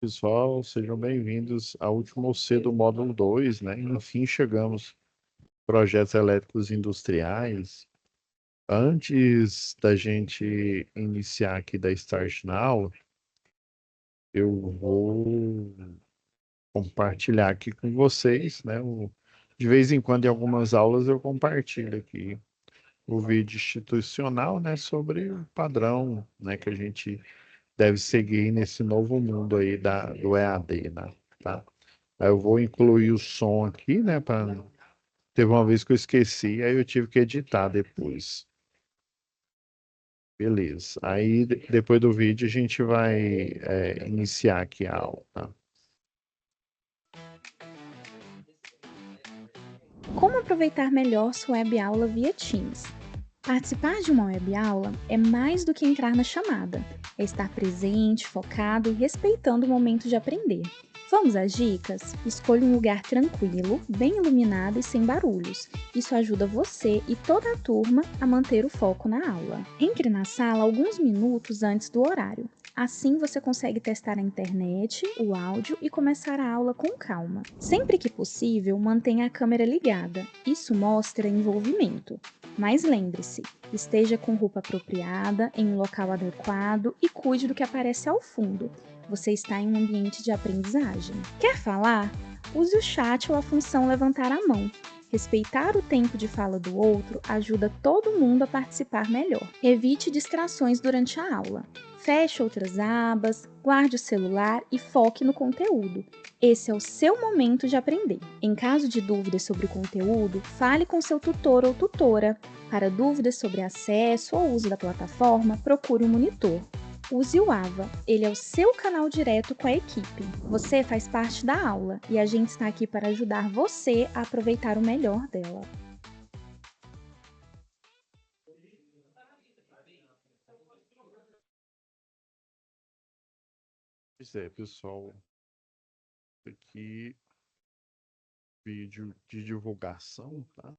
Pessoal, sejam bem-vindos ao último C do módulo 2, né? Enfim, chegamos projetos elétricos industriais. Antes da gente iniciar aqui da Start na aula, eu vou compartilhar aqui com vocês, né? De vez em quando, em algumas aulas, eu compartilho aqui o vídeo institucional, né? Sobre o padrão, né? Que a gente deve seguir nesse novo mundo aí do EAD, né? Tá? Aí eu vou incluir o som aqui, né? Teve uma vez que eu esqueci, aí eu tive que editar depois. Beleza. Aí depois do vídeo a gente vai iniciar aqui a aula, tá? Como aproveitar melhor sua web aula via Teams? Participar de uma web aula é mais do que entrar na chamada, é estar presente, focado e respeitando o momento de aprender. Vamos às dicas? Escolha um lugar tranquilo, bem iluminado e sem barulhos. Isso ajuda você e toda a turma a manter o foco na aula. Entre na sala alguns minutos antes do horário. Assim você consegue testar a internet, o áudio e começar a aula com calma. Sempre que possível, mantenha a câmera ligada. Isso mostra envolvimento. Mas lembre-se, esteja com roupa apropriada, em um local adequado e cuide do que aparece ao fundo. Você está em um ambiente de aprendizagem. Quer falar? Use o chat ou a função levantar a mão. Respeitar o tempo de fala do outro ajuda todo mundo a participar melhor. Evite distrações durante a aula. Feche outras abas, guarde o celular e foque no conteúdo. Esse é o seu momento de aprender. Em caso de dúvidas sobre o conteúdo, fale com seu tutor ou tutora. Para dúvidas sobre acesso ou uso da plataforma, procure um monitor. Use o AVA, ele é o seu canal direto com a equipe. Você faz parte da aula e a gente está aqui para ajudar você a aproveitar o melhor dela. Pois é, pessoal, aqui vídeo de divulgação, tá?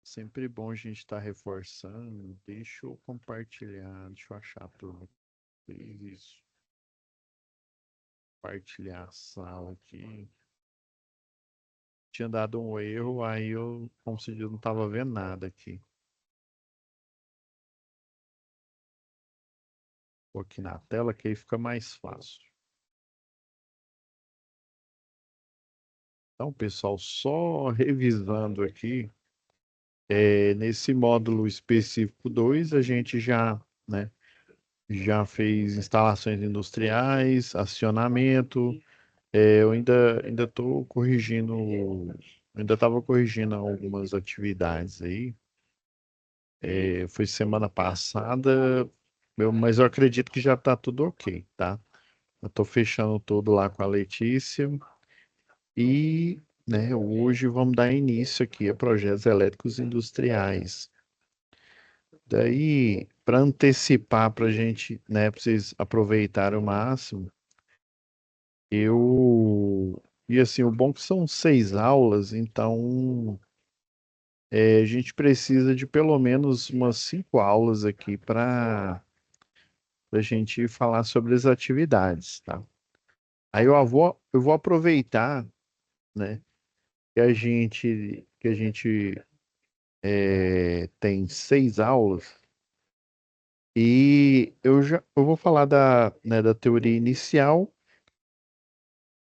Sempre bom a gente estar reforçando. Deixa eu compartilhar, deixa eu achar a turma. Isso. Compartilhar a sala aqui. Tinha dado um erro, aí eu, como se diz, não estava vendo nada aqui. Vou aqui na tela que aí fica mais fácil. Então, pessoal, só revisando aqui, nesse módulo específico 2 a gente já, né, já fez instalações industriais, acionamento. Eu ainda estou corrigindo, ainda estava corrigindo algumas atividades aí. Foi semana passada, mas eu acredito que já está tudo ok, tá? Eu estou fechando tudo lá com a Letícia e, né, hoje vamos dar início aqui a projetos elétricos industriais. Daí, para antecipar, para a gente, né, para vocês aproveitarem o máximo, e assim, o bom é que são 6 aulas, então a gente precisa de pelo menos umas 5 aulas aqui para a gente falar sobre as atividades, tá? Aí eu vou aproveitar, né, que a gente tem 6 aulas e eu vou falar da teoria inicial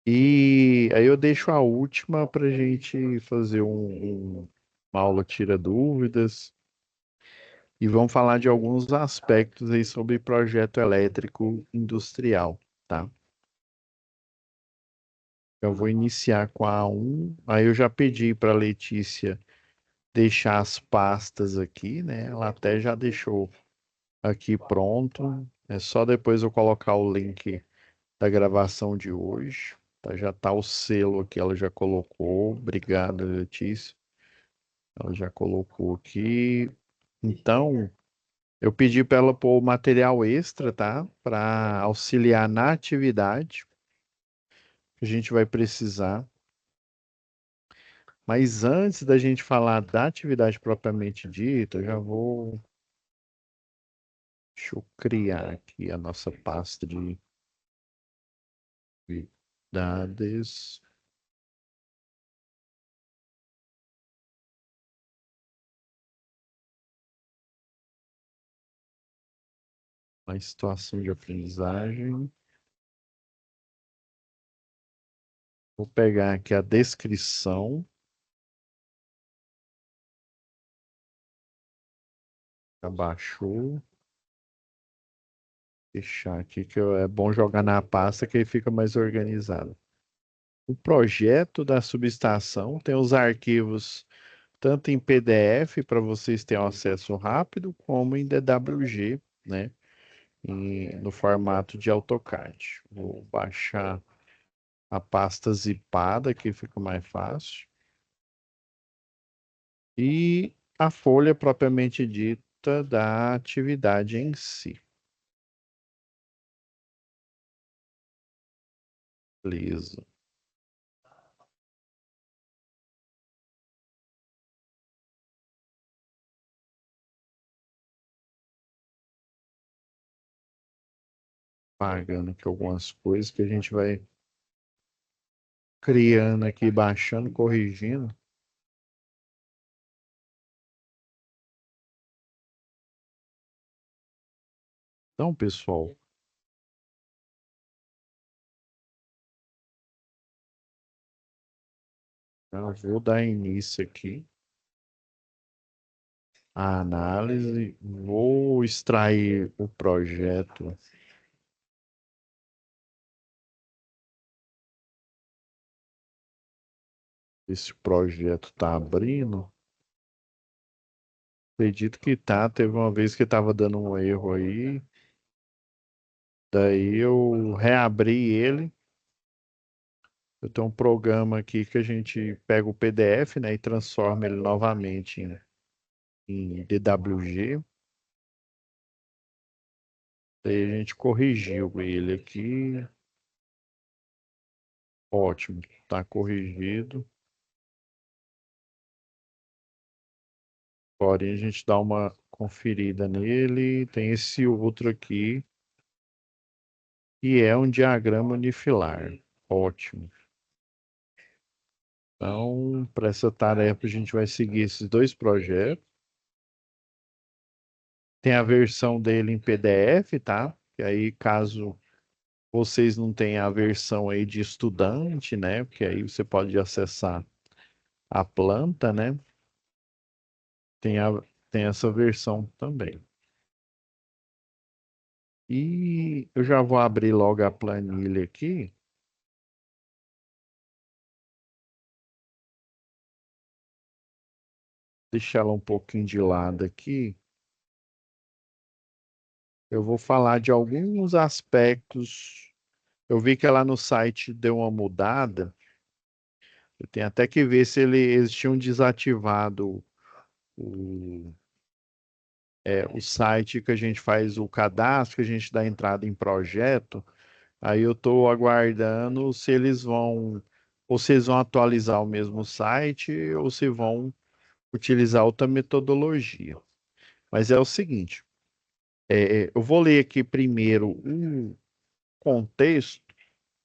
e aí eu deixo a última para a gente fazer uma aula tira dúvidas e vamos falar de alguns aspectos aí sobre projeto elétrico industrial, tá? Eu vou iniciar com a 1, aí eu já pedi para a Letícia deixar as pastas aqui, né? Ela até já deixou aqui pronto. É só depois eu colocar o link da gravação de hoje. Tá? Já tá o selo aqui, ela já colocou. Obrigado, Letícia. Ela já colocou aqui. Então, eu pedi para ela pôr o material extra, tá? Para auxiliar na atividade que a gente vai precisar. Mas antes da gente falar da atividade propriamente dita, eu já vou. Deixa eu criar aqui a nossa pasta de Dades. A situação de aprendizagem. Vou pegar aqui a descrição. Abaixou. Fechar aqui, que é bom jogar na pasta que aí fica mais organizado. O projeto da subestação tem os arquivos tanto em PDF para vocês terem acesso rápido, como em DWG, né? No formato de AutoCAD. Vou baixar a pasta zipada, que fica mais fácil. E a folha propriamente dita da atividade em si. Beleza. Pagando aqui algumas coisas que a gente vai criando aqui, baixando, corrigindo. Então, pessoal, eu vou dar início aqui à análise, vou extrair o projeto. Esse projeto está abrindo. Acredito que tá. Teve uma vez que estava dando um erro aí. Daí eu reabri ele. Eu tenho um programa aqui que a gente pega o PDF, né, e transforma ele novamente em DWG. Daí a gente corrigiu ele aqui. Ótimo, está corrigido. Agora a gente dá uma conferida nele. Tem esse outro aqui, que é um diagrama unifilar. Ótimo. Então, para essa tarefa, a gente vai seguir esses dois projetos. Tem a versão dele em PDF, tá? E aí, caso vocês não tenham a versão aí de estudante, né? Porque aí você pode acessar a planta, né? Tem, tem essa versão também. E eu já vou abrir logo a planilha aqui. Deixar ela um pouquinho de lado aqui. Eu vou falar de alguns aspectos. Eu vi que lá no site deu uma mudada. Eu tenho até que ver se eles tinham desativado o, o site que a gente faz o cadastro, que a gente dá entrada em projeto. Aí eu estou aguardando se eles vão, ou se eles vão atualizar o mesmo site, ou se vão utilizar outra metodologia. Mas é o seguinte, eu vou ler aqui primeiro o contexto,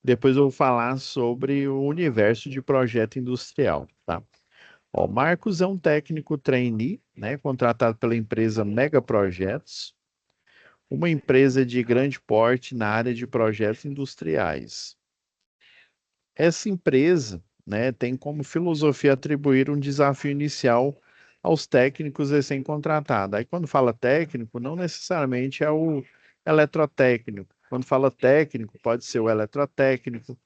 depois eu vou falar sobre o universo de projeto industrial, tá? Ó, Marcos é um técnico trainee, né, contratado pela empresa Mega Projetos, uma empresa de grande porte na área de projetos industriais. Essa empresa, né, tem como filosofia atribuir um desafio inicial aos técnicos recém-contratados. Aí, quando fala técnico, não necessariamente é o eletrotécnico. Quando fala técnico, pode ser o eletrotécnico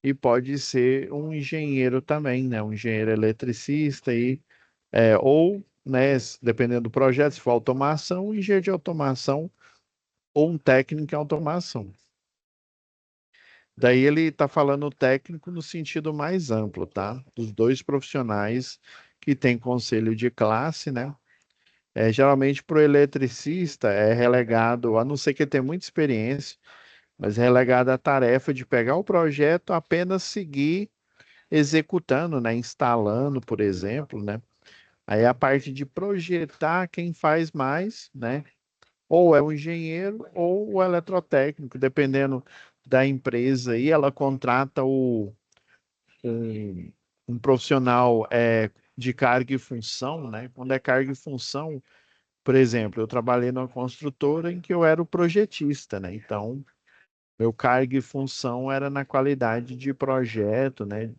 e pode ser um engenheiro também, né, um engenheiro eletricista ou, né, dependendo do projeto, se for automação, um engenheiro de automação ou um técnico em automação. Daí ele está falando técnico no sentido mais amplo, tá? Dos dois profissionais que têm conselho de classe, né? Geralmente para o eletricista é relegado, a não ser que tenha muita experiência, mas é relegado a tarefa de pegar o projeto, apenas seguir executando, né? Instalando, por exemplo, né? Aí a parte de projetar, quem faz mais, né? Ou é o engenheiro ou o eletrotécnico, dependendo da empresa e ela contrata um, um profissional de carga e função, né? Quando é carga e função, por exemplo, eu trabalhei numa construtora em que eu era o projetista, né? Então, meu cargo e função era na qualidade de projeto, né?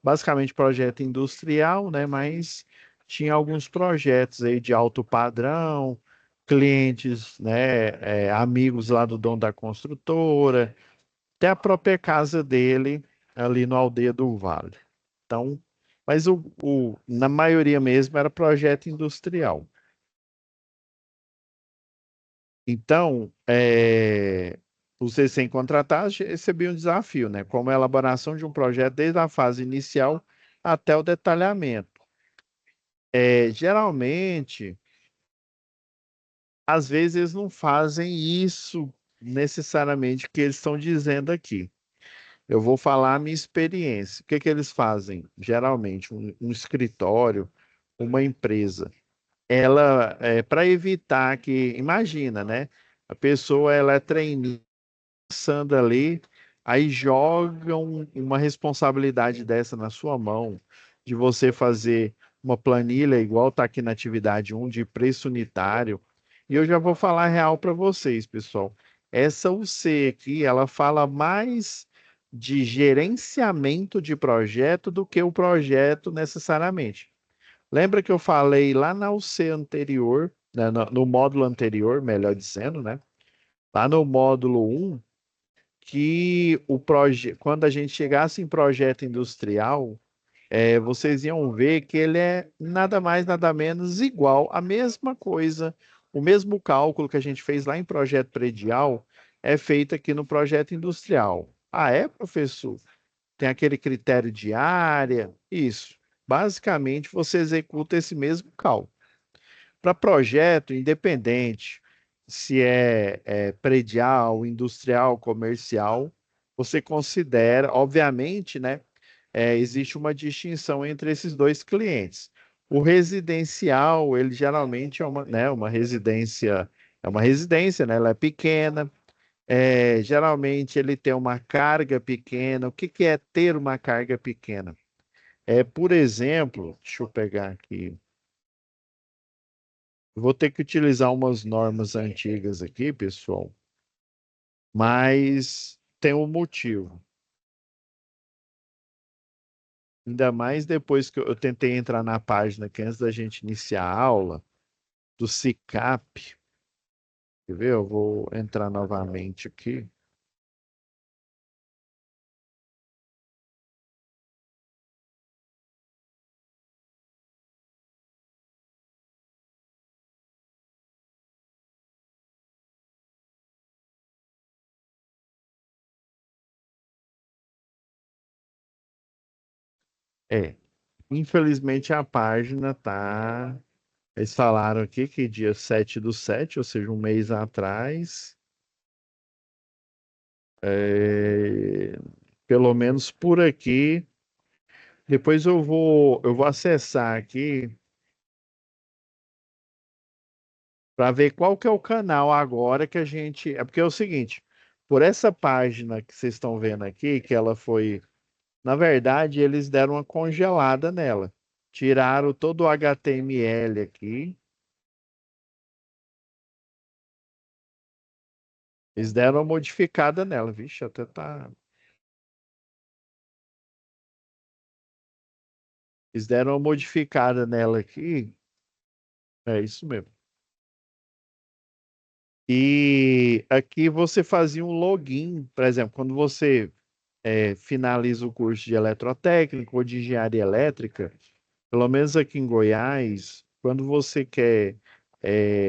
Basicamente projeto industrial, né? Mas tinha alguns projetos aí de alto padrão, clientes, né? Amigos lá do dono da construtora, até a própria casa dele ali no Aldeia do Vale. Então, mas na maioria mesmo era projeto industrial. Então, os recém-contratados recebiam um desafio, né? Como a elaboração de um projeto desde a fase inicial até o detalhamento. Geralmente, às vezes eles não fazem isso necessariamente que eles estão dizendo aqui. Eu vou falar a minha experiência. O que que eles fazem? Geralmente, um escritório, uma empresa, ela, para evitar que, imagina, né? A pessoa, ela é trainee pensando ali, aí jogam uma responsabilidade dessa na sua mão, de você fazer uma planilha igual está aqui na atividade um de preço unitário. E eu já vou falar real para vocês, pessoal. Essa UC aqui, ela fala mais de gerenciamento de projeto do que o projeto necessariamente. Lembra que eu falei lá na UC anterior, né, no módulo anterior, melhor dizendo, né? Lá no módulo um que quando a gente chegasse em projeto industrial, vocês iam ver que ele é nada mais, nada menos igual, a mesma coisa, o mesmo cálculo que a gente fez lá em projeto predial é feito aqui no projeto industrial. Ah, é, professor? Tem aquele critério de área? Isso. Basicamente, você executa esse mesmo cálculo. Para projeto independente, se é predial, industrial, comercial, você considera, obviamente, né? Existe uma distinção entre esses dois clientes. O residencial, ele geralmente é uma, né, uma residência, né? Ela é pequena. Geralmente ele tem uma carga pequena. O que que é ter uma carga pequena? Por exemplo, deixa eu pegar aqui. Vou ter que utilizar umas normas antigas aqui, pessoal, mas tem um motivo. Ainda mais depois que eu tentei entrar na página que antes da gente iniciar a aula, do SICAP. Quer ver? Eu vou entrar novamente aqui. É, infelizmente a página tá. Eles falaram aqui que dia 7/7, ou seja, um mês atrás, é, pelo menos por aqui. Depois eu vou acessar aqui para ver qual que é o canal agora que a gente. É porque é o seguinte, por essa página que vocês estão vendo aqui, que ela foi. Na verdade, eles deram uma congelada nela. Tiraram todo o HTML aqui. Eles deram uma modificada nela. Vixe, até tá. Eles deram uma modificada nela aqui. É isso mesmo. E aqui você fazia um login, por exemplo, quando você finaliza o curso de eletrotécnica ou de engenharia elétrica, pelo menos aqui em Goiás, quando você quer,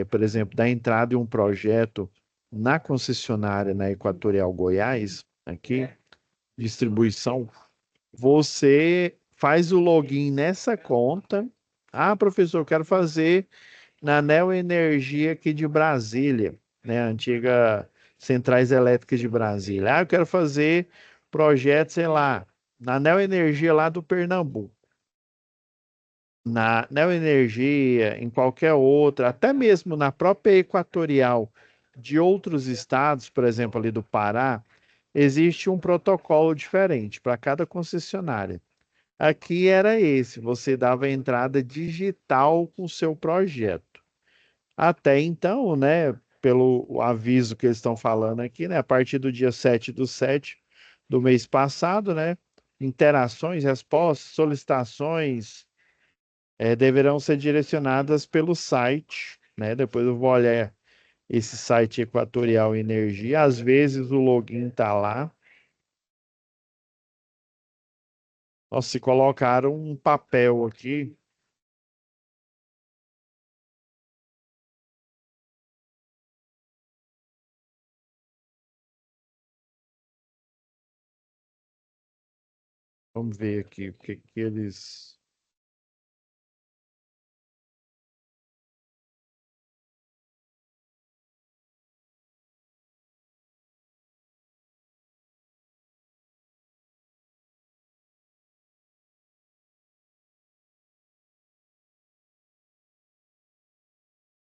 por exemplo, dar entrada em um projeto na concessionária na Equatorial Goiás, aqui, distribuição, você faz o login nessa conta. Ah, professor, eu quero fazer na Neo Energia aqui de Brasília, né? A antiga Centrais Elétricas de Brasília. Ah, eu quero fazer projeto, sei lá, na Neo Energia lá do Pernambuco. Na Neo Energia, em qualquer outra, até mesmo na própria Equatorial de outros estados, por exemplo, ali do Pará, existe um protocolo diferente para cada concessionária. Aqui era esse, você dava entrada digital com o seu projeto. Até então, né, pelo aviso que eles estão falando aqui, né, a partir do dia 7/7 do mês passado, né, interações, respostas, solicitações, deverão ser direcionadas pelo site, né, depois eu vou olhar esse site Equatorial Energia, às vezes o login está lá. Nossa, se colocaram um papel aqui, vamos ver aqui o que que eles.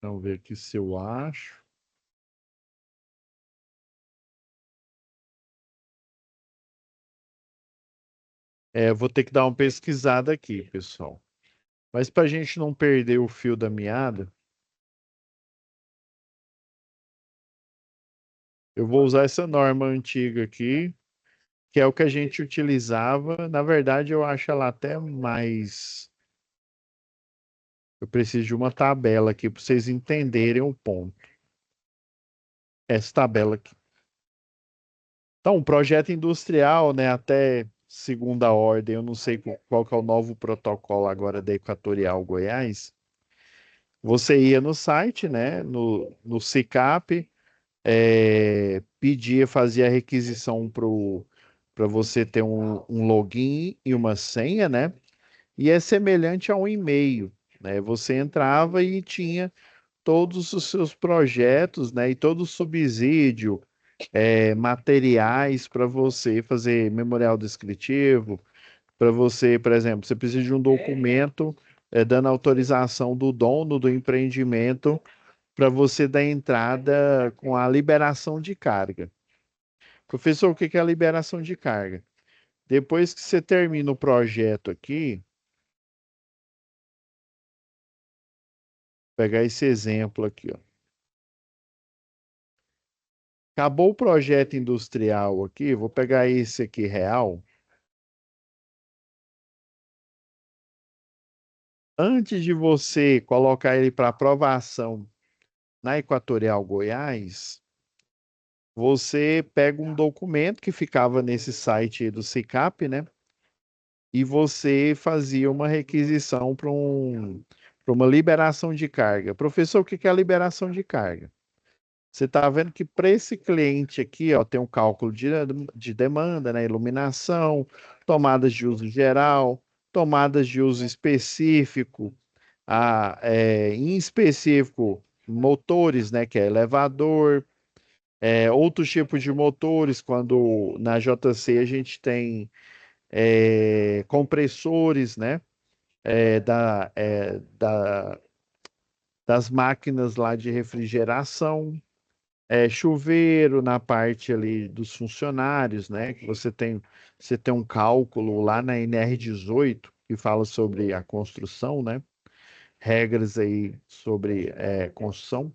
Vamos ver aqui se eu acho. Eu vou ter que dar uma pesquisada aqui, pessoal. Mas para a gente não perder o fio da meada, eu vou usar essa norma antiga aqui, que é o que a gente utilizava. Na verdade, eu acho ela até mais. Eu preciso de uma tabela aqui para vocês entenderem o ponto. Essa tabela aqui. Então, um projeto industrial, né, até segunda ordem, eu não sei qual que é o novo protocolo agora da Equatorial Goiás. Você ia no site, né, no SICAP, pedia, fazia a requisição para você ter um login e uma senha, né? E é semelhante a um e-mail, né? Você entrava e tinha todos os seus projetos, né? E todo o subsídio, materiais para você fazer memorial descritivo, para você, por exemplo, você precisa de um documento dando autorização do dono do empreendimento para você dar entrada com a liberação de carga. Professor, o que é a liberação de carga? Depois que você termina o projeto aqui, pegar esse exemplo aqui, ó. Acabou o projeto industrial aqui, vou pegar esse aqui real. Antes de você colocar ele para aprovação na Equatorial Goiás, você pega um documento que ficava nesse site do SICAP, né? E você fazia uma requisição para uma liberação de carga. Professor, o que é a liberação de carga? Você está vendo que para esse cliente aqui, ó, tem um cálculo de demanda, né? Iluminação, tomadas de uso geral, tomadas de uso específico, em específico, motores, né? Que é elevador, outros tipos de motores, quando na JC a gente tem compressores, né? Das máquinas lá de refrigeração, chuveiro na parte ali dos funcionários, né? Que você tem um cálculo lá na NR18 que fala sobre a construção, né? Regras aí sobre construção.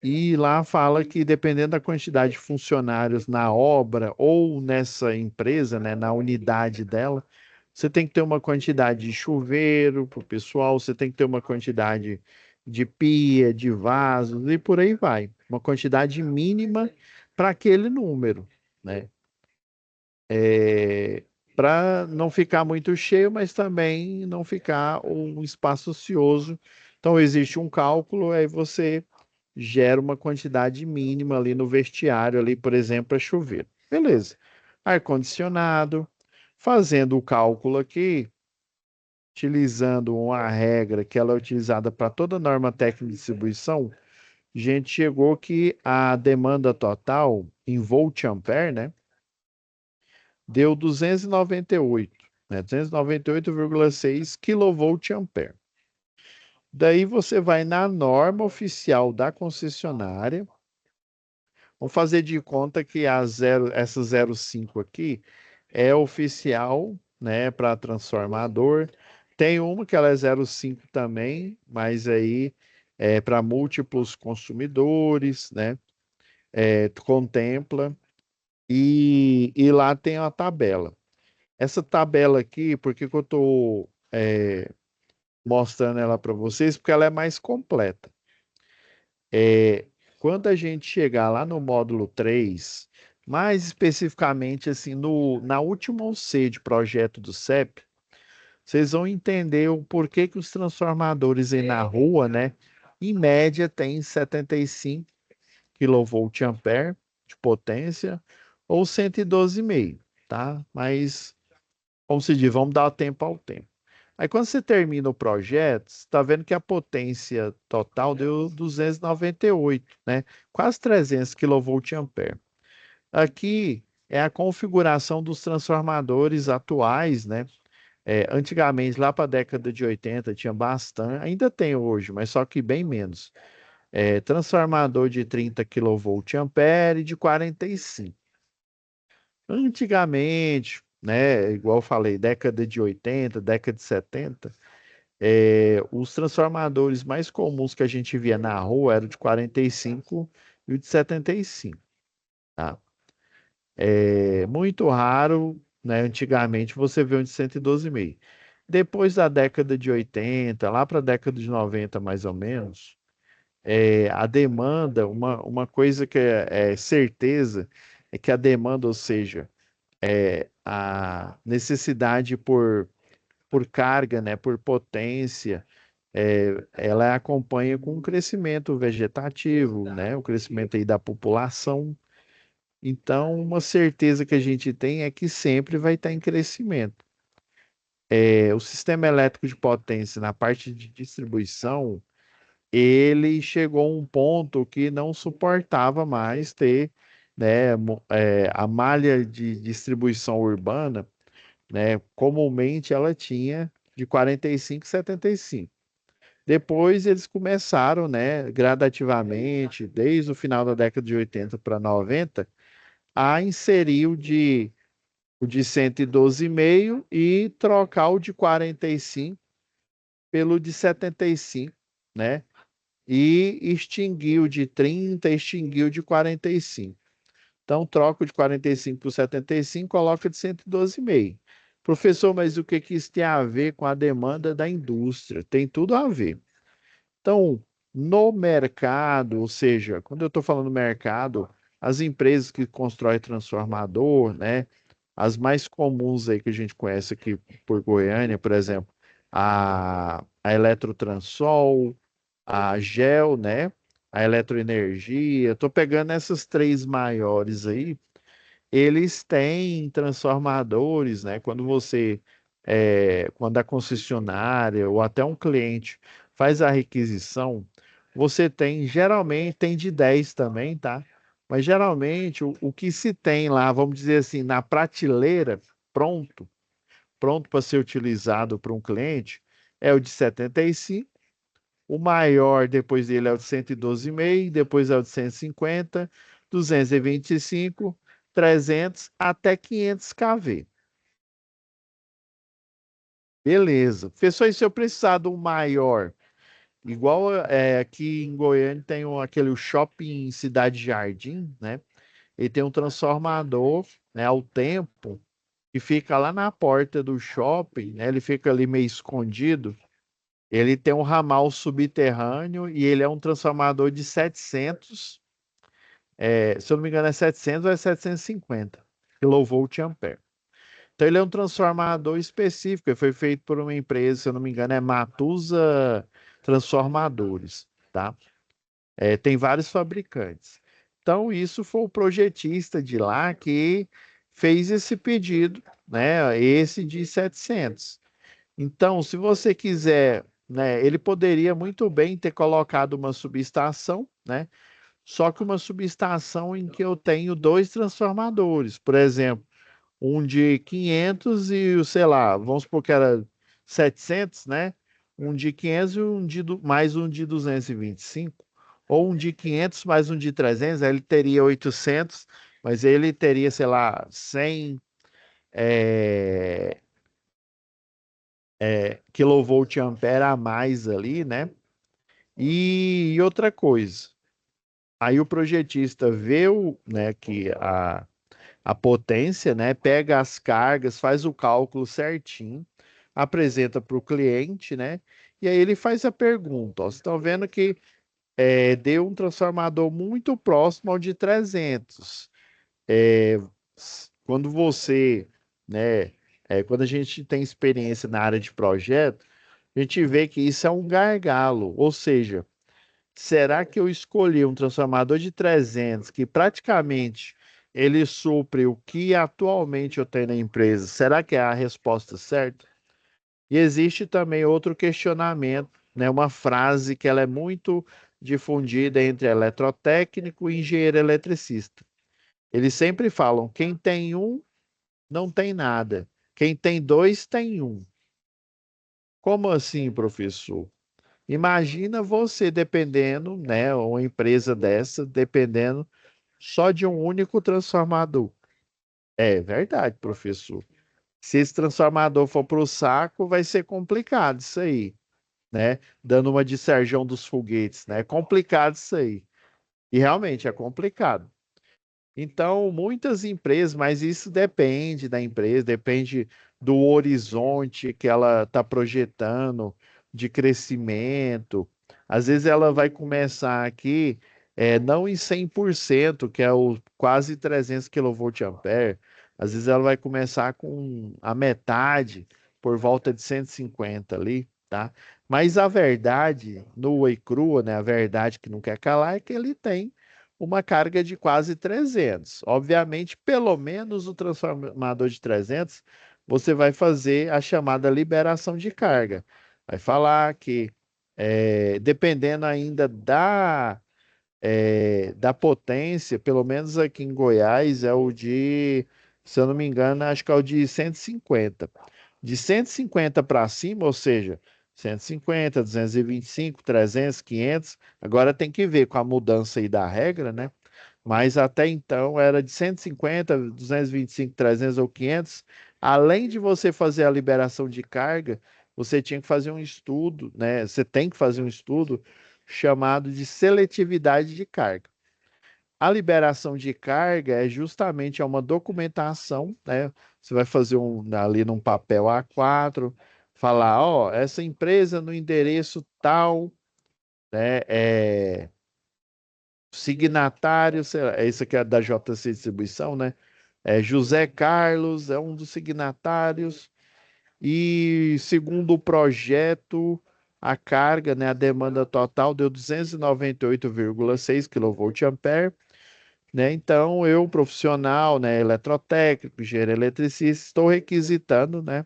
E lá fala que dependendo da quantidade de funcionários na obra ou nessa empresa, né, na unidade dela, você tem que ter uma quantidade de chuveiro para o pessoal, você tem que ter uma quantidade de pia, de vasos e por aí vai. Uma quantidade mínima para aquele número, né? Para não ficar muito cheio, mas também não ficar um espaço ocioso. Então, existe um cálculo, aí você gera uma quantidade mínima ali no vestiário, ali, por exemplo, para chuveiro. Beleza. Ar-condicionado, fazendo o cálculo aqui, utilizando uma regra que ela é utilizada para toda norma técnica de distribuição, a gente chegou que a demanda total em volt ampere, né, deu 298, né, 298,6 kV ampere. Daí você vai na norma oficial da concessionária, Vamos fazer de conta que essa 05 aqui é oficial, né, para transformador. Tem uma que ela é 05 também, mas aí é para múltiplos consumidores, né? Contempla. E lá tem a tabela. Essa tabela aqui, por que que eu estou mostrando ela para vocês? Porque ela é mais completa. É, quando a gente chegar lá no módulo 3, mais especificamente assim, na última OC de projeto do CEP, vocês vão entender o porquê que os transformadores aí na rua, né, em média tem 75 kVA de potência ou 112,5, tá? Mas, como se diz, vamos dar tempo ao tempo. Aí quando você termina o projeto, você está vendo que a potência total deu 298, né? Quase 300 kVA. Aqui é a configuração dos transformadores atuais, né? Antigamente, lá para a década de 80, tinha bastante, ainda tem hoje, mas só que bem menos. Transformador de 30 kVA e de 45. Antigamente, né, igual eu falei, década de 80, década de 70, os transformadores mais comuns que a gente via na rua eram de 45 e o de 75, tá? É muito raro, né, antigamente você vê um de 112,5. Depois da década de 80, lá para a década de 90 mais ou menos, a demanda, uma coisa que é certeza, é que a demanda, ou seja, a necessidade por carga, né, por potência, ela acompanha com o crescimento vegetativo, né, o crescimento aí da população. Então, uma certeza que a gente tem é que sempre vai estar em crescimento. O sistema elétrico de potência na parte de distribuição, ele chegou a um ponto que não suportava mais ter, né, a malha de distribuição urbana, né, comumente ela tinha de 45 e 75. Depois eles começaram, né, gradativamente, desde o final da década de 80 para 90, a inserir o de 112,5 e trocar o de 45 pelo de 75, né? E extinguiu de 30, extinguiu de 45. Então, troca de 45 por 75, coloca de 112,5. Professor, mas o que que isso tem a ver com a demanda da indústria? Tem tudo a ver. Então, no mercado, ou seja, quando eu estou falando mercado, as empresas que constroem transformador, né? As mais comuns aí que a gente conhece aqui por Goiânia, por exemplo, a Eletrotransol, a Gel, né? A Eletroenergia. Estou pegando essas três maiores aí. Eles têm transformadores, né? Quando a concessionária ou até um cliente faz a requisição, você tem, geralmente tem de 10 também, tá? Mas geralmente o que se tem lá, vamos dizer assim, na prateleira, pronto para ser utilizado por um cliente, é o de 75. O maior depois dele é o de 112,5, depois é o de 150, 225, 300 até 500 kV. Beleza. Professor, e se eu precisar de um maior? Igual aqui em Goiânia tem aquele shopping Cidade Jardim, né? Ele tem um transformador, né, ao tempo, que fica lá na porta do shopping, né? Ele fica ali meio escondido. Ele tem um ramal subterrâneo e ele é um transformador de 700, se eu não me engano é 700 ou é 750 kVA. Então ele é um transformador específico, ele foi feito por uma empresa, se eu não me engano é Matusa Transformadores, tá? Tem vários fabricantes. Então isso foi o projetista de lá que fez esse pedido, né? Esse de 700. Então, se você quiser, né, ele poderia muito bem ter colocado uma subestação, né? Só que uma subestação em que eu tenho dois transformadores, por exemplo, um de 500 e, sei lá, vamos supor que era 700, né? Um de 500 e mais um de 225. ou um de 500 mais um de 300, aí ele teria 800, mas ele teria, sei lá, 100 é, kilovolt ampere a mais ali, né? E outra coisa, aí o projetista vê né, que a potência, né, pega as cargas, faz o cálculo certinho, apresenta para o cliente, né? E aí ele faz a pergunta, ó, vocês estão vendo que deu um transformador muito próximo ao de 300. É, quando você, né, quando a gente tem experiência na área de projeto, a gente vê que isso é um gargalo, ou seja, será que eu escolhi um transformador de 300 que praticamente ele supre o que atualmente eu tenho na empresa? Será que é a resposta certa? E existe também outro questionamento, né, uma frase que ela é muito difundida entre eletrotécnico e engenheiro eletricista. Eles sempre falam: quem tem um, não tem nada. Quem tem dois, tem um. Como assim, professor? Imagina você dependendo, né, uma empresa dessa, dependendo só de um único transformador. É verdade, professor. Se esse transformador for para o saco, vai ser complicado isso aí, né? Dando uma de Serjão dos Foguetes, né? É complicado isso aí. E realmente é complicado. Então, muitas empresas, mas isso depende da empresa, depende do horizonte que ela está projetando de crescimento. Às vezes ela vai começar aqui, não em 100%, que é o quase 300 kVA. Às vezes ela vai começar com a metade, por volta de 150 ali, tá? Mas a verdade, nua e crua, né? A verdade que não quer calar é que ele tem uma carga de quase 300. Obviamente, pelo menos o transformador de 300, você vai fazer a chamada liberação de carga. Vai falar que, dependendo ainda da potência, pelo menos aqui em Goiás, é o de, se eu não me engano, acho que é o de 150. De 150 para cima, ou seja, 150, 225, 300, 500. Agora tem que ver com a mudança aí da regra, né? Mas até então era de 150, 225, 300 ou 500. Além de você fazer a liberação de carga, você tinha que fazer um estudo, né? Você tem que fazer um estudo chamado de seletividade de carga. A liberação de carga é justamente uma documentação, né? Você vai fazer ali num papel A4, falar, ó, essa empresa no endereço tal, né? Signatário, sei lá, esse aqui é da JC Distribuição, né? José Carlos é um dos signatários e segundo o projeto, a carga, né, a demanda total deu 298,6 kVA, né? Então, eu, profissional, né, eletrotécnico, engenheiro eletricista, estou requisitando, né,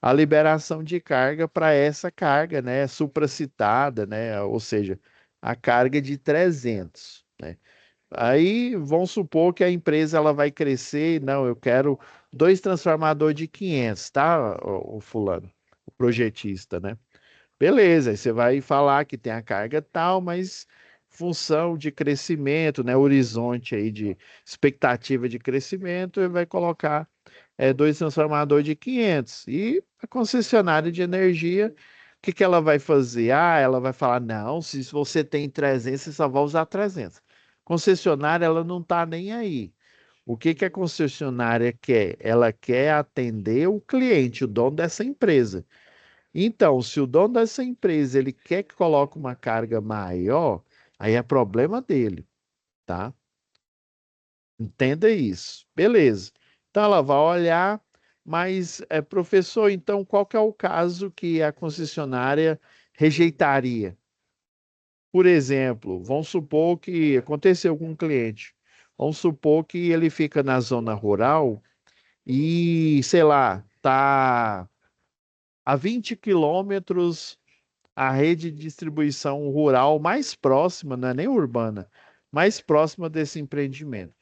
a liberação de carga para essa carga, né, supracitada, né, ou seja, a carga de 300, né? Aí vamos supor que a empresa ela vai crescer, não, eu quero dois transformadores de 500, tá, o fulano, o projetista, né? Beleza, aí você vai falar que tem a carga tal, mas função de crescimento, né, horizonte aí de expectativa de crescimento, ele vai colocar dois transformadores de 500. E a concessionária de energia, o que que ela vai fazer? Ah, ela vai falar, não, se você tem 300, você só vai usar 300. Concessionária, ela não está nem aí. O que que a concessionária quer? Ela quer atender o cliente, o dono dessa empresa. Então, se o dono dessa empresa ele quer que coloque uma carga maior, aí é problema dele, tá? Entenda isso. Beleza. Então ela vai olhar, mas professor, então qual que é o caso que a concessionária rejeitaria? Por exemplo, vamos supor que aconteceu com um cliente. Vamos supor que ele fica na zona rural e, sei lá, tá a 20 quilômetros a rede de distribuição rural mais próxima, não é nem urbana, mais próxima desse empreendimento.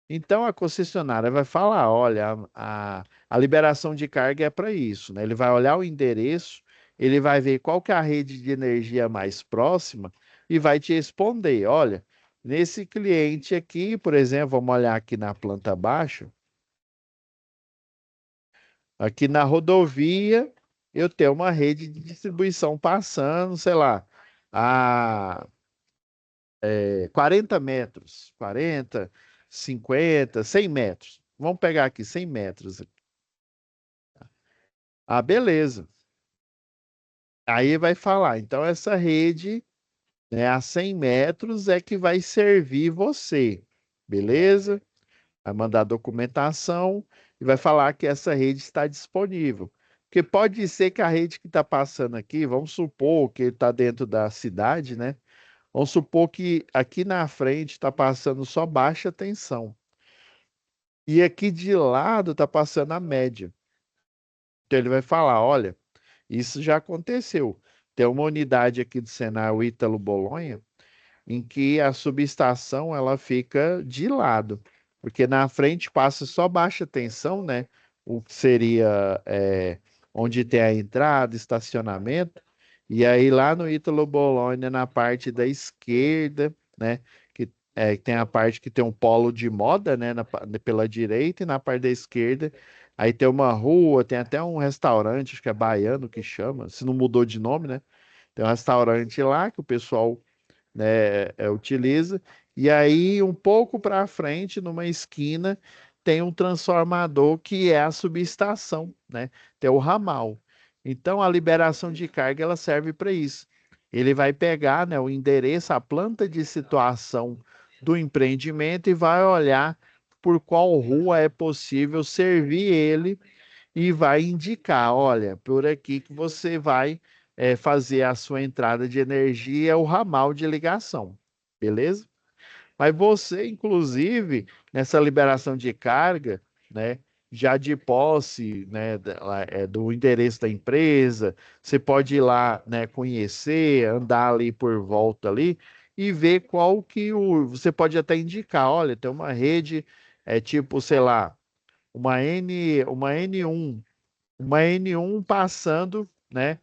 Então a concessionária vai falar: olha, a liberação de carga é para isso, né? Ele vai olhar o endereço, ele vai ver qual que é a rede de energia mais próxima e vai te responder, olha, nesse cliente aqui, por exemplo, vamos olhar aqui na planta abaixo, aqui na rodovia, eu tenho uma rede de distribuição passando, sei lá, a 40 metros, 40, 50, 100 metros. Vamos pegar aqui 100 metros. Ah, beleza. Aí vai falar, então essa rede, né, a 100 metros é que vai servir você, beleza? Vai mandar documentação e vai falar que essa rede está disponível. Porque pode ser que a rede que está passando aqui, vamos supor que está dentro da cidade, né? Vamos supor que aqui na frente está passando só baixa tensão. E aqui de lado está passando a média. Então ele vai falar: olha, isso já aconteceu. Tem uma unidade aqui do Senai Ítalo Bolonha em que a subestação ela fica de lado, porque na frente passa só baixa tensão, né? O que seria onde tem a entrada, estacionamento, e aí lá no Ítalo Bolonha, na parte da esquerda, né? Que tem a parte que tem um polo de moda, né? Pela direita e na parte da esquerda. Aí tem uma rua, tem até um restaurante, acho que é baiano que chama, se não mudou de nome, né? Tem um restaurante lá que o pessoal, né, utiliza. E aí, um pouco para frente, numa esquina, tem um transformador que é a subestação, né? Tem o ramal. Então, a liberação de carga ela serve para isso. Ele vai pegar, né, o endereço, a planta de situação do empreendimento e vai olhar por qual rua é possível servir ele e vai indicar, olha, por aqui que você vai fazer a sua entrada de energia, o ramal de ligação, beleza? Mas você, inclusive, nessa liberação de carga, né, já de posse, né, do endereço da empresa, você pode ir lá, né, conhecer, andar ali por volta ali e ver qual que você pode até indicar, olha, tem uma rede, tipo, sei lá, uma N1 passando, né?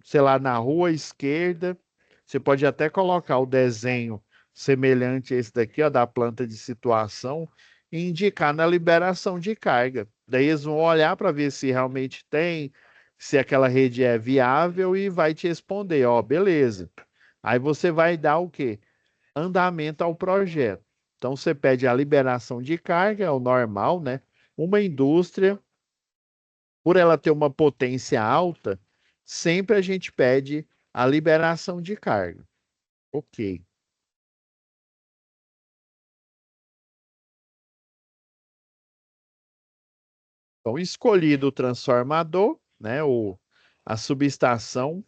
Sei lá, na rua esquerda. Você pode até colocar o desenho semelhante a esse daqui, ó, da planta de situação, e indicar na liberação de carga. Daí eles vão olhar para ver se realmente tem, se aquela rede é viável e vai te responder, ó, beleza. Aí você vai dar o quê? Andamento ao projeto. Então você pede a liberação de carga, é o normal, né? Uma indústria por ela ter uma potência alta, sempre a gente pede a liberação de carga. Ok. Então, escolhido o transformador, né, a subestação,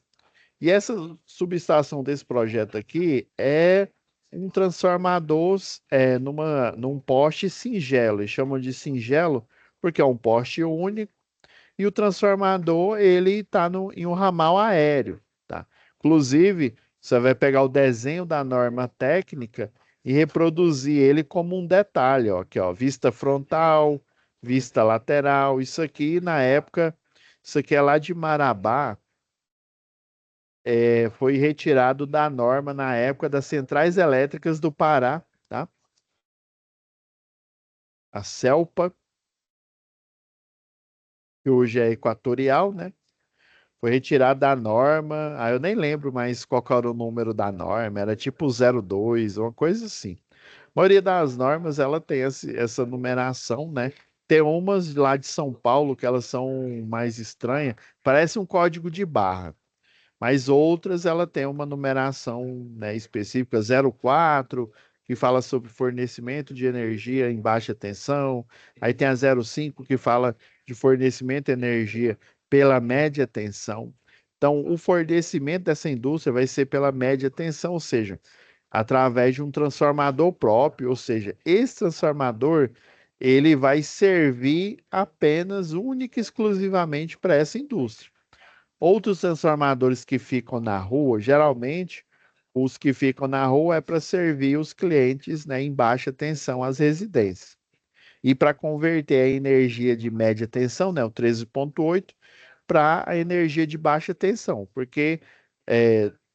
e essa subestação desse projeto aqui é um transformador num poste singelo. Eles chamam de singelo porque é um poste único. E o transformador, ele está em um ramal aéreo, tá? Inclusive, você vai pegar o desenho da norma técnica e reproduzir ele como um detalhe, ó, aqui, ó, vista frontal, vista lateral. Isso aqui, na época, isso aqui é lá de Marabá, foi retirado da norma na época das centrais elétricas do Pará, tá? A CELPA, que hoje é equatorial, né? Foi retirado da norma. Ah, eu nem lembro mais qual que era o número da norma. Era tipo 02, uma coisa assim. A maioria das normas ela tem essa numeração, né? Tem umas lá de São Paulo que elas são mais estranhas. Parece um código de barra. Mas outras ela tem uma numeração, né, específica, 04, que fala sobre fornecimento de energia em baixa tensão. Aí tem a 05, que fala de fornecimento de energia pela média tensão. Então, o fornecimento dessa indústria vai ser pela média tensão, ou seja, através de um transformador próprio, ou seja, esse transformador ele vai servir apenas, única e exclusivamente para essa indústria. Outros transformadores que ficam na rua, geralmente, os que ficam na rua é para servir os clientes, né, em baixa tensão às residências. E para converter a energia de média tensão, né, o 13,8, para a energia de baixa tensão, porque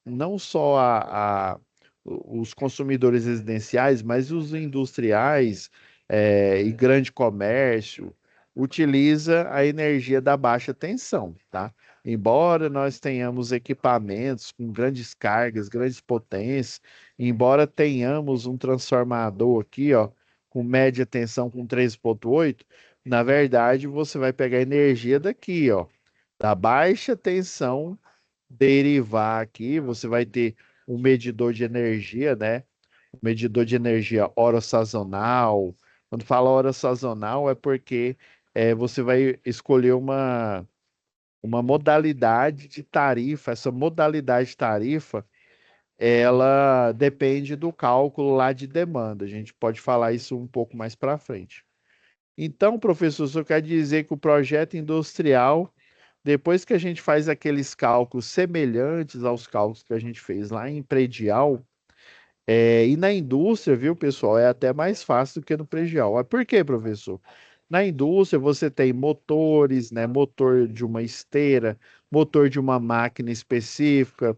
não só os consumidores residenciais, mas os industriais e grande comércio utiliza a energia da baixa tensão, tá? Embora nós tenhamos equipamentos com grandes cargas, grandes potências, embora tenhamos um transformador aqui, ó, com média tensão com 3,8, na verdade você vai pegar energia daqui, ó, da baixa tensão derivar aqui, você vai ter um medidor de energia, né? Um medidor de energia hora sazonal. Quando fala hora sazonal é porque você vai escolher uma modalidade de tarifa. Essa modalidade de tarifa, ela depende do cálculo lá de demanda. A gente pode falar isso um pouco mais para frente. Então, professor, isso quer dizer que o projeto industrial depois que a gente faz aqueles cálculos semelhantes aos cálculos que a gente fez lá em predial, e na indústria, viu, pessoal, é até mais fácil do que no predial. Mas por quê, professor? Na indústria você tem motores, né? Motor de uma esteira, motor de uma máquina específica,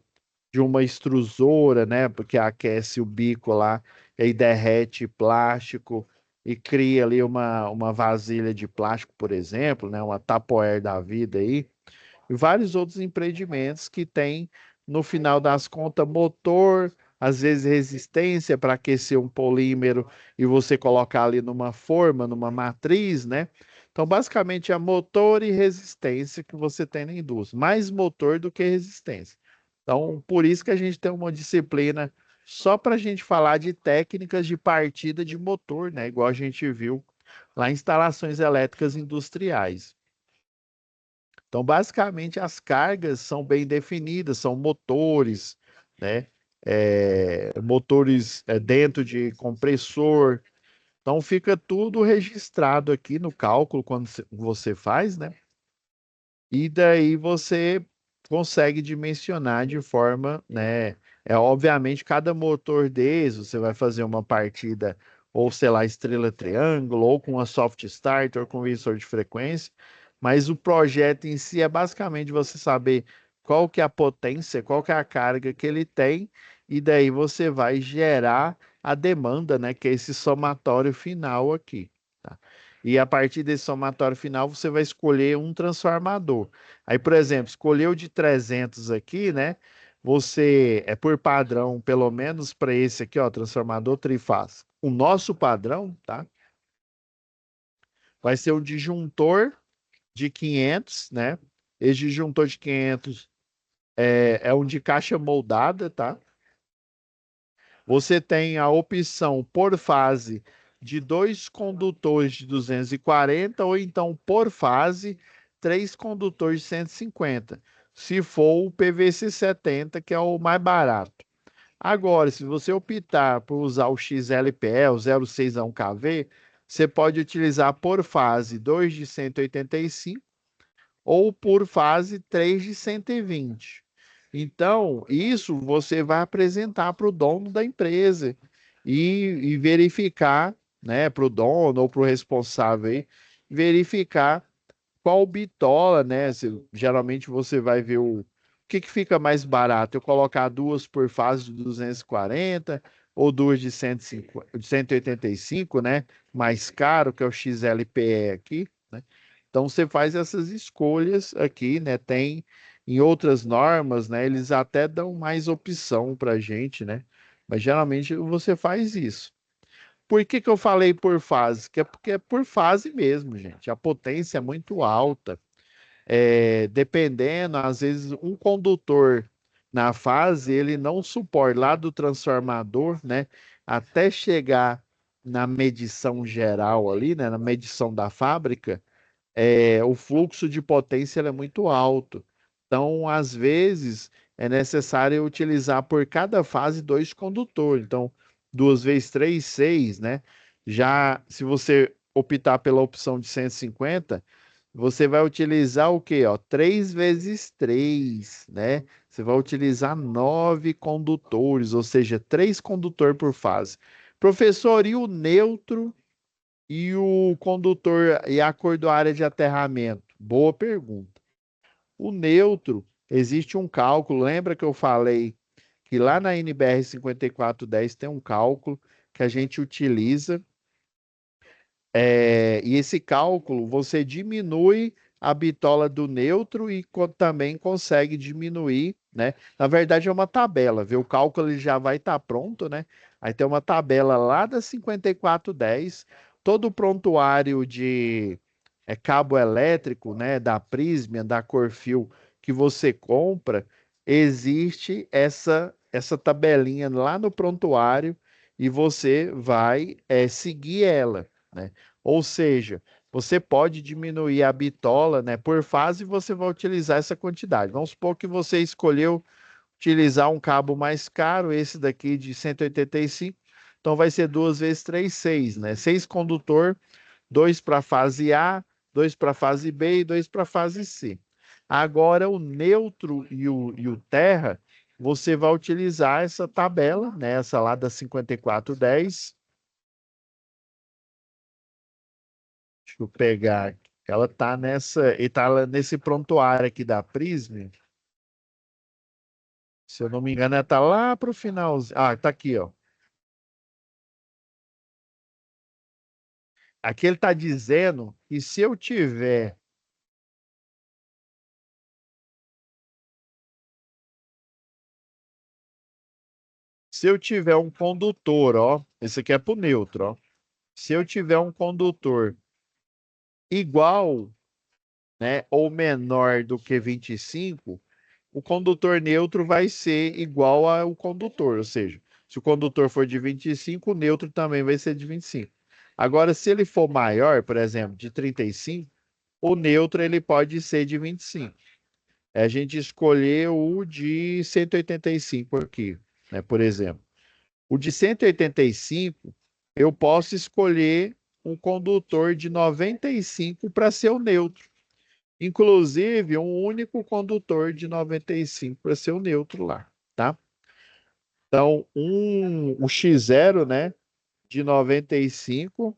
de uma extrusora, né? Porque aquece o bico lá, e aí derrete plástico e cria ali uma vasilha de plástico, por exemplo, né? Uma Tupperware da vida aí e vários outros empreendimentos que têm, no final das contas, motor, às vezes resistência para aquecer um polímero e você colocar ali numa forma, numa matriz, né? Então, basicamente, é motor e resistência que você tem na indústria, mais motor do que resistência. Então, por isso que a gente tem uma disciplina só para a gente falar de técnicas de partida de motor, né? Igual a gente viu lá em instalações elétricas industriais. Então, basicamente, as cargas são bem definidas, são motores, né? Motores dentro de compressor. Então, fica tudo registrado aqui no cálculo quando você faz, né? E daí você consegue dimensionar de forma, né? Obviamente, cada motor desse, você vai fazer uma partida, ou sei lá, estrela triângulo, ou com a soft start, ou com visor de frequência, mas o projeto em si é basicamente você saber qual que é a potência, qual que é a carga que ele tem, e daí você vai gerar a demanda, né? Que é esse somatório final aqui. Tá? E a partir desse somatório final, você vai escolher um transformador. Aí, por exemplo, escolheu de 300 aqui, né? Você é por padrão, pelo menos para esse aqui, ó, transformador trifásico. O nosso padrão, tá? Vai ser o disjuntor de 500, né? Esse disjuntor de 500 é um de caixa moldada, tá? Você tem a opção por fase de dois condutores de 240 ou então por fase três condutores de 150, se for o PVC 70, que é o mais barato. Agora, se você optar por usar o XLPE, o 061KV, você pode utilizar por fase 2 de 185 ou por fase 3 de 120. Então, isso você vai apresentar para o dono da empresa e verificar, né, para o dono ou para o responsável aí, verificar qual bitola, né? Geralmente você vai ver o que fica mais barato, eu colocar duas por fase de 240 ou duas de 150, de 185, né? Mais caro, que é o XLPE aqui, né? Então você faz essas escolhas aqui, né? Tem em outras normas, né? Eles até dão mais opção para a gente, né? Mas geralmente você faz isso. Por que que eu falei por fase? Que é porque é por fase mesmo, gente. A potência é muito alta. Dependendo, às vezes um condutor na fase, ele não suporta lá do transformador, né? Até chegar na medição geral ali, né? Na medição da fábrica, o fluxo de potência ele é muito alto. Então, às vezes, é necessário utilizar por cada fase dois condutores. Então, duas vezes três, seis, né? Já se você optar pela opção de 150, você vai utilizar o quê? Ó, 3 vezes 3, né? Você vai utilizar 9 condutores, ou seja, 3 condutores por fase. Professor, e o neutro e o condutor e a cor da área de aterramento? Boa pergunta. O neutro, existe um cálculo, lembra que eu falei? que lá na NBR 5410 tem um cálculo que a gente utiliza, e esse cálculo você diminui a bitola do neutro e também consegue diminuir, né? Na verdade é uma tabela, viu? O cálculo ele já vai estar pronto, né? Aí tem uma tabela lá da 5410, todo o prontuário de cabo elétrico, né? Da Prysmian, da Corfil que você compra, existe essa tabelinha lá no prontuário e você vai seguir ela, né? Ou seja, você pode diminuir a bitola, né? Por fase você vai utilizar essa quantidade. Vamos supor que você escolheu utilizar um cabo mais caro, esse daqui de 185, então vai ser 2 vezes 3, 6, né? 6 condutor, 2 para a fase A, 2 para a fase B e 2 para a fase C. Agora, o neutro e o terra, você vai utilizar essa tabela, né? Essa lá da 5410. Deixa eu pegar aqui. Ela tá nesse prontuário aqui da Prism. Se eu não me engano, ela tá lá pro finalzinho. Ah, tá aqui, ó. Aqui ele tá dizendo que se eu tiver um condutor, ó, esse aqui é pro neutro, ó. Se eu tiver um condutor igual, né, ou menor do que 25, o condutor neutro vai ser igual ao condutor, ou seja, se o condutor for de 25, o neutro também vai ser de 25. Agora, se ele for maior, por exemplo, de 35, o neutro ele pode ser de 25. A gente escolheu o de 185 aqui, né, por exemplo. O de 185, eu posso escolher um condutor de 95 para ser o neutro. Inclusive, um único condutor de 95 para ser o neutro lá, tá? Então, o X0, né, de 95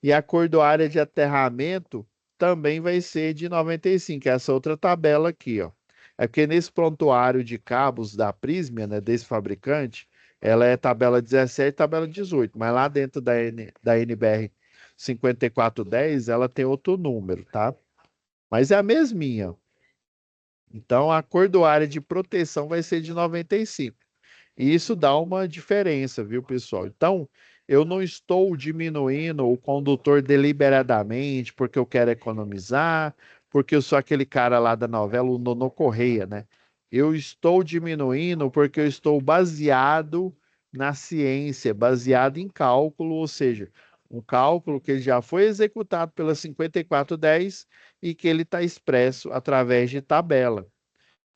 e a cordoária de aterramento também vai ser de 95, essa outra tabela aqui, ó. É porque nesse prontuário de cabos da Prysmian, né, desse fabricante, ela é tabela 17 e tabela 18, mas lá dentro da NBR 5410, ela tem outro número, tá? Mas é a mesminha. Então, a cordoária de proteção vai ser de 95. E isso dá uma diferença, viu, pessoal? Então, eu não estou diminuindo o condutor deliberadamente porque eu quero economizar, porque eu sou aquele cara lá da novela, o Nono Correia, né? Eu estou diminuindo porque eu estou baseado na ciência, baseado em cálculo, ou seja, um cálculo que já foi executado pela 5410 e que ele está expresso através de tabela.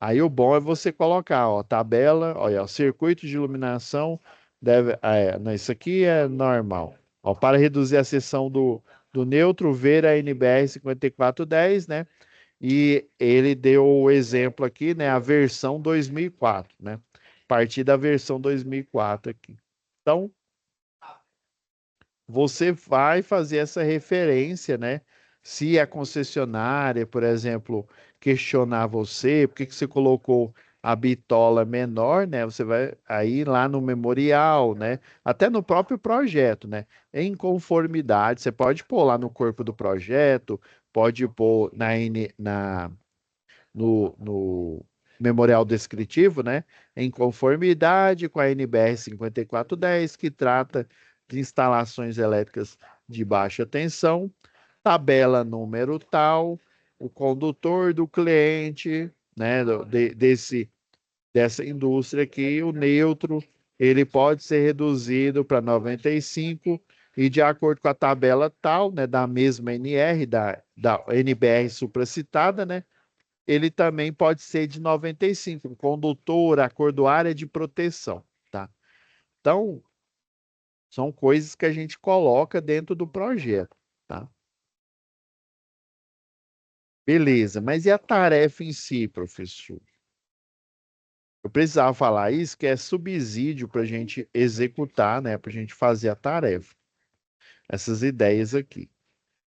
Aí o bom é você colocar, ó, tabela, olha, o circuito de iluminação deve, não, isso aqui é normal. Ó, para reduzir a seção do neutro, ver a NBR 5410, né? E ele deu o exemplo aqui, né? A versão 2004, né? A partir da versão 2004 aqui. Então, você vai fazer essa referência, né? Se a concessionária, por exemplo, questionar você, por que que você colocou a bitola menor, né? Você vai aí lá no memorial, né? Até no próprio projeto, né? Em conformidade, você pode pôr lá no corpo do projeto, pode pôr no memorial descritivo, né? Em conformidade com a NBR 5410, que trata de instalações elétricas de baixa tensão, tabela número tal, o condutor do cliente, né? Dessa indústria aqui, o neutro, ele pode ser reduzido para 95 e de acordo com a tabela tal, né, da mesma NR, da NBR supracitada, né, ele também pode ser de 95, um condutor, acordoária de proteção, tá? Então, são coisas que a gente coloca dentro do projeto, tá? Beleza, mas e a tarefa em si, professor? Eu precisava falar isso, que é subsídio para a gente executar, né? Para a gente fazer a tarefa. Essas ideias aqui.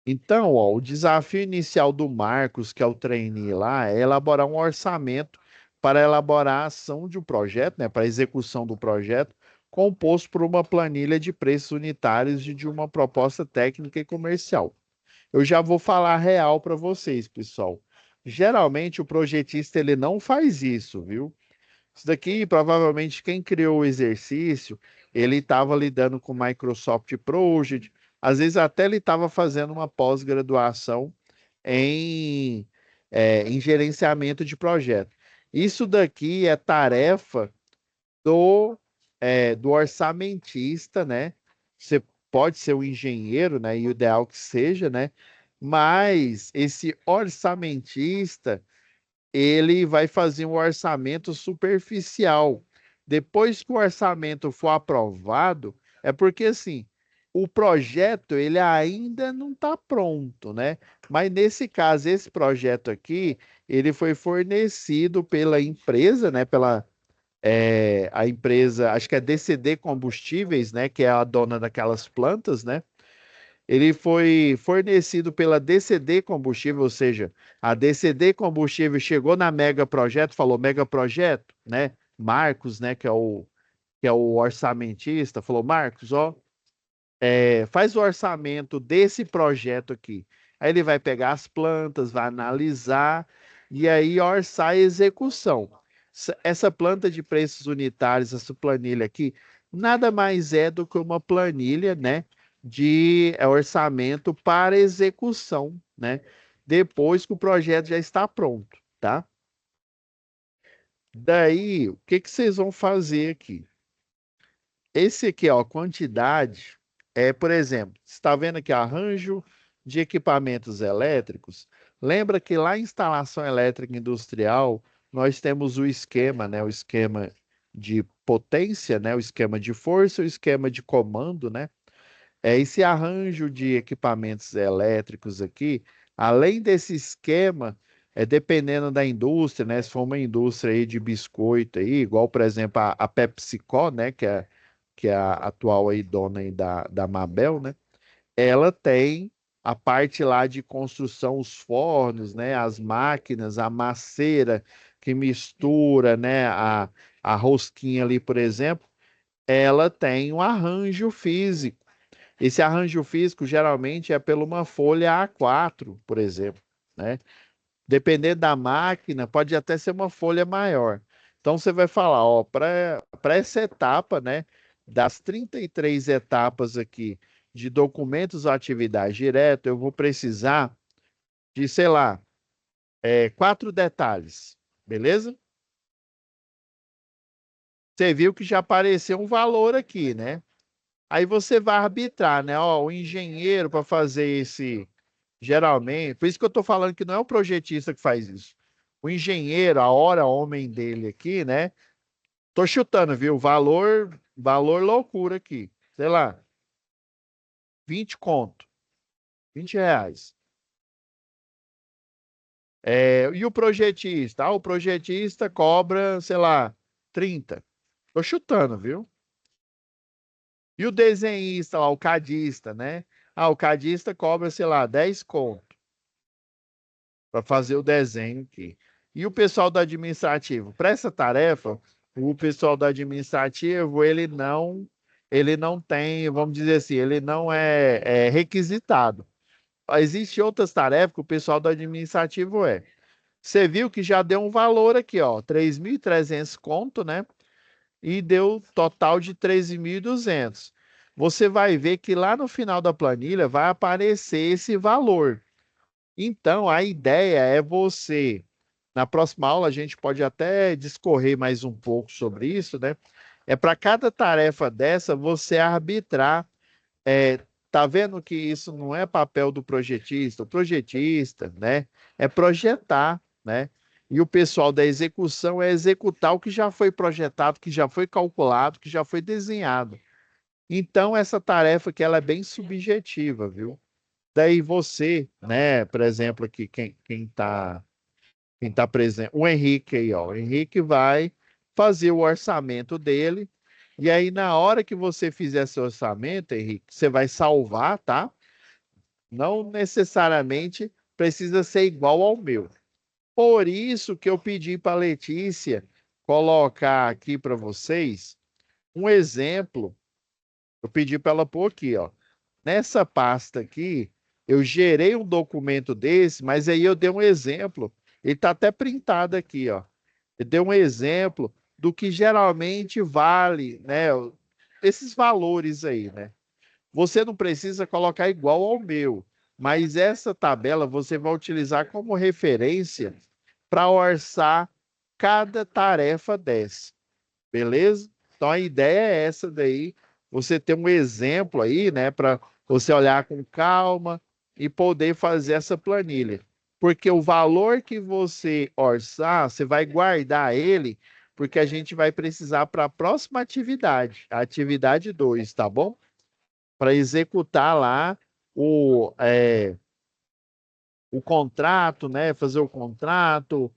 Então, ó, o desafio inicial do Marcos, que é o trainee lá, é elaborar um orçamento para elaborar a ação de um projeto, né, para a execução do projeto, composto por uma planilha de preços unitários e de uma proposta técnica e comercial. Eu já vou falar real para vocês, pessoal. Geralmente o projetista ele não faz isso, viu? Isso daqui, provavelmente, quem criou o exercício, ele estava lidando com Microsoft Project, às vezes até ele estava fazendo uma pós-graduação em, em gerenciamento de projeto. Isso daqui é tarefa do orçamentista, né? Você pode ser um engenheiro, né? E o ideal que seja, né? Mas esse orçamentista, ele vai fazer um orçamento superficial. Depois que o orçamento for aprovado, é porque assim, o projeto ele ainda não está pronto, né? Mas nesse caso, esse projeto aqui, ele foi fornecido pela empresa, né? A empresa, acho que é DCD Combustíveis, né? Que é a dona daquelas plantas, né? Ele foi fornecido pela DCD Combustível, ou seja, a DCD Combustível chegou na Mega Projeto, falou Mega Projeto, né? Marcos, né, que é o orçamentista, falou: Marcos, ó, faz o orçamento desse projeto aqui. Aí ele vai pegar as plantas, vai analisar e aí orçar a execução. Essa planta de preços unitários, essa planilha aqui, nada mais é do que uma planilha, né, de orçamento para execução, né, depois que o projeto já está pronto, tá? Daí, o que que vocês vão fazer aqui? Esse aqui, ó, quantidade, por exemplo, você está vendo aqui arranjo de equipamentos elétricos. Lembra que lá em instalação elétrica industrial, nós temos o esquema, né? O esquema de potência, né? O esquema de força, o esquema de comando, né? Esse arranjo de equipamentos elétricos aqui, além desse esquema, dependendo da indústria, né? Se for uma indústria aí de biscoito aí, igual, por exemplo, a PepsiCo, né? Que é a atual aí dona aí da Mabel, né? Ela tem a parte lá de construção, os fornos, né? As máquinas, a maceira que mistura, né? A rosquinha ali, por exemplo, ela tem um arranjo físico. Esse arranjo físico geralmente é pela uma folha A4, por exemplo, né? Dependendo da máquina, pode até ser uma folha maior. Então você vai falar, ó, para essa etapa, né, das 33 etapas aqui de documentos ou atividade direta, eu vou precisar de, sei lá, 4 detalhes, beleza? Você viu que já apareceu um valor aqui, né? Aí você vai arbitrar, né? Ó, o engenheiro para fazer esse, geralmente, por isso que eu estou falando que não é o projetista que faz isso. O engenheiro, a hora homem dele aqui, né? Tô chutando, viu? Valor loucura aqui. Sei lá, 20 conto, R$ 20. E o projetista? O projetista cobra, sei lá, 30. Tô chutando, viu? E o desenhista lá, o cadista, né? O cadista cobra, sei lá, 10 conto para fazer o desenho aqui. E o pessoal do administrativo? Para essa tarefa, o pessoal do administrativo, ele não tem, vamos dizer assim, ele não é requisitado. Existem outras tarefas que o pessoal do administrativo é. Você viu que já deu um valor aqui, ó, 3.300 conto, né? E deu total de 13.200. Você vai ver que lá no final da planilha vai aparecer esse valor. Então, a ideia é você, na próxima aula a gente pode até discorrer mais um pouco sobre isso, né? É para cada tarefa dessa você arbitrar. É, tá vendo que isso não é papel do projetista? O projetista, né, é projetar, né? E o pessoal da execução é executar o que já foi projetado, que já foi calculado, que já foi desenhado. Então, essa tarefa que ela é bem subjetiva, viu? Daí você, né, por exemplo, aqui, quem tá presente, o Henrique aí, ó, o Henrique vai fazer o orçamento dele, e aí na hora que você fizer seu orçamento, Henrique, você vai salvar, tá? Não necessariamente precisa ser igual ao meu. Por isso que eu pedi para a Letícia colocar aqui para vocês um exemplo. Eu pedi para ela pôr aqui, ó. Nessa pasta aqui, eu gerei um documento desse, mas aí eu dei um exemplo. Ele está até printado aqui, ó. Eu dei um exemplo do que geralmente vale, né? Esses valores aí, né? Você não precisa colocar igual ao meu, mas essa tabela você vai utilizar como referência para orçar cada tarefa dessa, beleza? Então a ideia é essa daí, você ter um exemplo aí, né, para você olhar com calma e poder fazer essa planilha. Porque o valor que você orçar, você vai guardar ele, porque a gente vai precisar para a próxima atividade, a atividade 2, tá bom? Para executar lá o, o contrato, né? Fazer o contrato,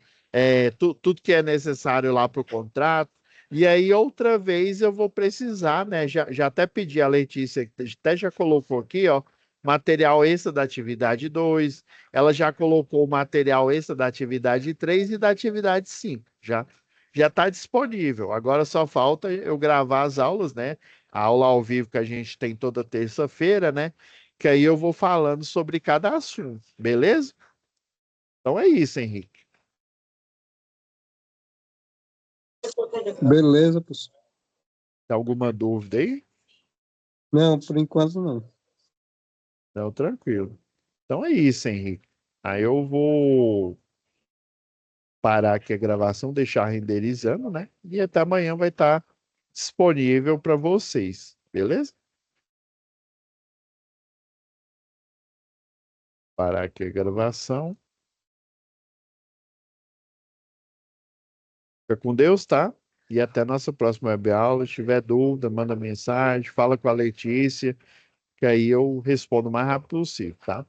tudo que é necessário lá para o contrato. E aí, outra vez, eu vou precisar, né? Já até pedi a Letícia, que até já colocou aqui, ó, material extra da atividade 2. Ela já colocou o material extra da atividade 3 e da atividade 5. Já está disponível. Agora só falta eu gravar as aulas, né? A aula ao vivo que a gente tem toda terça-feira, né? Que aí eu vou falando sobre cada assunto, beleza? Então é isso, Henrique. Beleza, professor. Tem alguma dúvida aí? Não, por enquanto não. Não, tranquilo. Então é isso, Henrique. Aí eu vou parar aqui a gravação, deixar renderizando, né? E até amanhã vai estar disponível para vocês, beleza? Parar aqui a gravação. Fica com Deus, tá? E até a nossa próxima web aula. Se tiver dúvida, manda mensagem, fala com a Letícia, que aí eu respondo o mais rápido possível, tá?